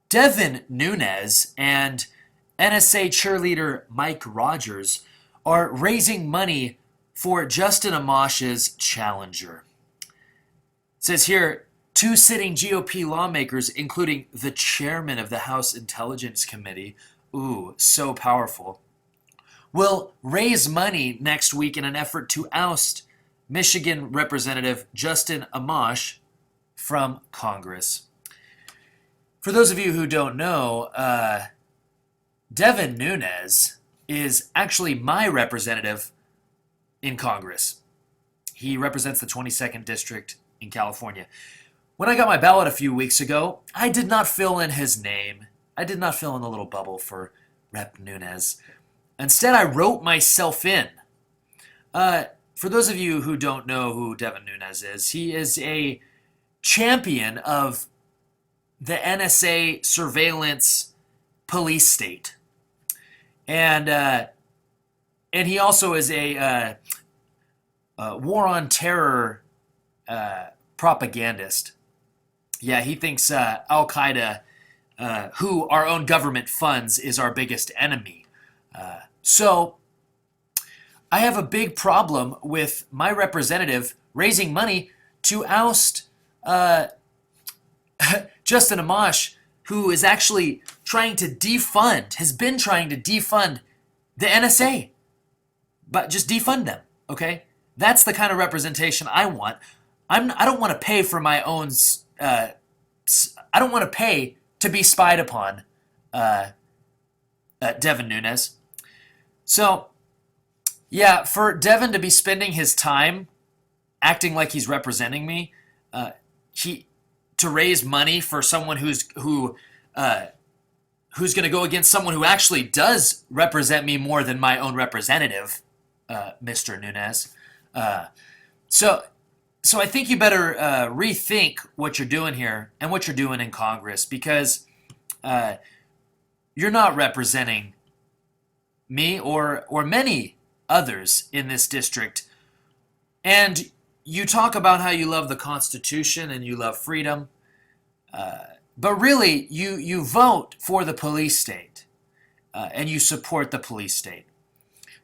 Devin Nunes and NSA cheerleader Mike Rogers are raising money for Justin Amash's challenger. It says here, two sitting GOP lawmakers, including the chairman of the House Intelligence Committee, ooh, so powerful, will raise money next week in an effort to oust Michigan Representative Justin Amash from Congress. For those of you who don't know, Devin Nunes is actually my representative in Congress. He represents the 22nd District in California. When I got my ballot a few weeks ago, I did not fill in his name. I did not fill in the little bubble for Rep. Nunes. Instead, I wrote myself in. For those of you who don't know who Devin Nunes is, he is a champion of the NSA surveillance police state. And he also is a war on terror propagandist. Yeah, he thinks Al-Qaeda, who our own government funds, is our biggest enemy. So I have a big problem with my representative raising money to oust Justin Amash, who is actually has been trying to defund the NSA. But just defund them, okay? That's the kind of representation I want. I don't want to pay for my own, I don't want to pay to be spied upon, Devin Nunes. So, yeah, for Devin to be spending his time acting like he's representing me, to raise money for someone who's going to go against someone who actually does represent me more than my own representative, Mr. Nunes. So I think you better rethink what you're doing here and what you're doing in Congress, because you're not representing me or many others in this district. And you talk about how you love the Constitution and you love freedom, but really you vote for the police state and you support the police state.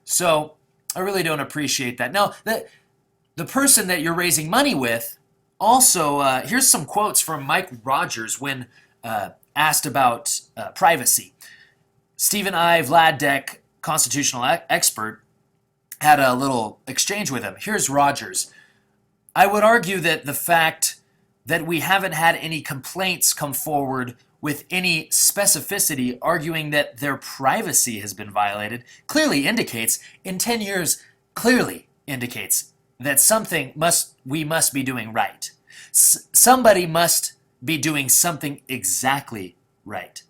So I really don't appreciate that. Now, the person that you're raising money with also, here's some quotes from Mike Rogers when asked about privacy. Stephen I. Vladek, constitutional expert, had a little exchange with him. Here's Rogers. I would argue that the fact that we haven't had any complaints come forward with any specificity arguing that their privacy has been violated clearly indicates, in 10 years, clearly indicates that we must be doing right. Somebody must be doing something exactly right.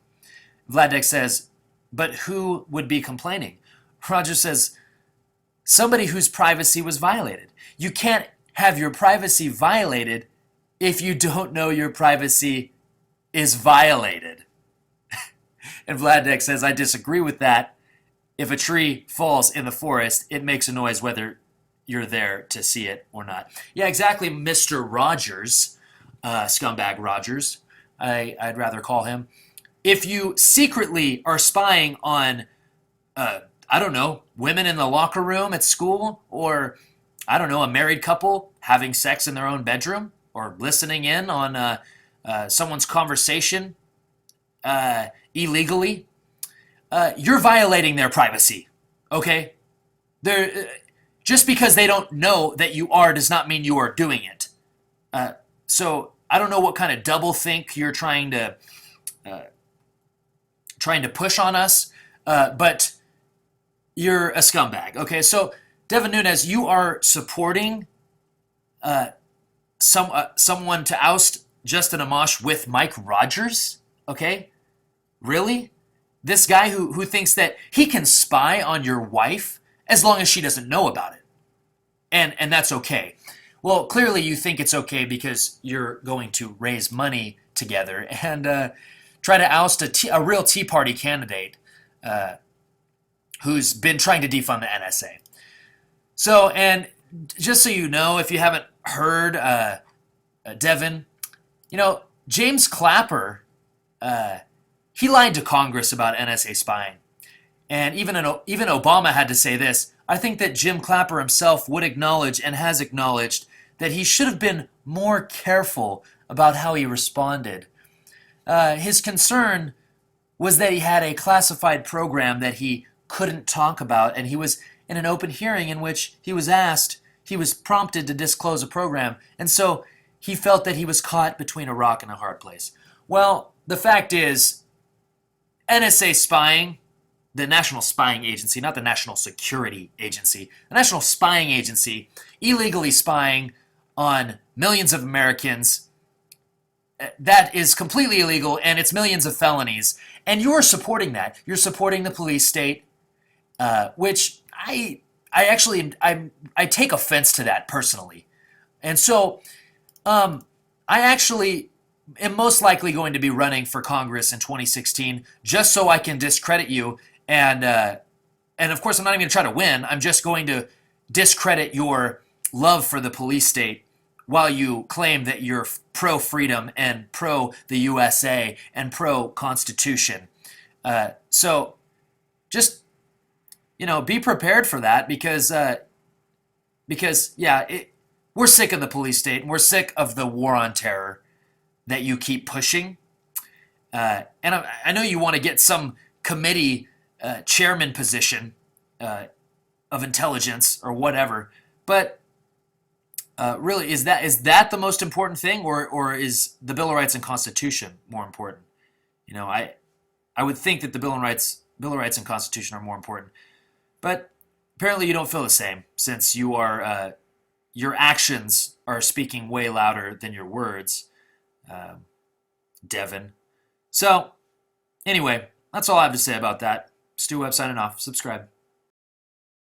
Vladek says, but who would be complaining? Rogers says, somebody whose privacy was violated. You can't have your privacy violated if you don't know your privacy is violated. And Vladek says, I disagree with that. If a tree falls in the forest, it makes a noise whether you're there to see it or not. Yeah, exactly, Mr. Rogers, scumbag Rogers, I'd rather call him. If you secretly are spying on, I don't know, women in the locker room at school, or I don't know, a married couple having sex in their own bedroom, or listening in on someone's conversation illegally, you're violating their privacy, okay? Just because they don't know that you are does not mean you are doing it. So I don't know what kind of doublethink you're trying to push on us, but you're a scumbag, okay? So Devin Nunes, you are supporting someone to oust Justin Amash with Mike Rogers, okay? Really? This guy who thinks that he can spy on your wife as long as she doesn't know about it. And that's okay. Well, clearly you think it's okay because you're going to raise money together and try to oust a real Tea Party candidate who's been trying to defund the NSA. So, and just so you know, if you haven't heard Devin, James Clapper he lied to Congress about NSA spying. And even Obama had to say this. I think that Jim Clapper himself would acknowledge and has acknowledged that he should have been more careful about how he responded. His concern was that he had a classified program that he couldn't talk about, and he was in an open hearing in which he was prompted to disclose a program, and so he felt that he was caught between a rock and a hard place. Well, the fact is, NSA spying, the National Spying Agency, not the National Security Agency, the National Spying Agency, illegally spying on millions of Americans, that is completely illegal, and it's millions of felonies. And you're supporting that. You're supporting the police state, which I take offense to that personally. And so I actually am most likely going to be running for Congress in 2016 just so I can discredit you. And of course, I'm not even going to try to win. I'm just going to discredit your love for the police state while you claim that you're pro-freedom and pro-the USA and pro-Constitution. So just, be prepared for that because we're sick of the police state and we're sick of the war on terror that you keep pushing. And I know you want to get some committee chairman position of intelligence or whatever, but really, is that the most important thing, or is the Bill of Rights and Constitution more important? I would think that the Bill of Rights and Constitution are more important, but apparently you don't feel the same, since your actions are speaking way louder than your words, Devin. So, anyway, that's all I have to say about that. Stu Webb signing off. Subscribe.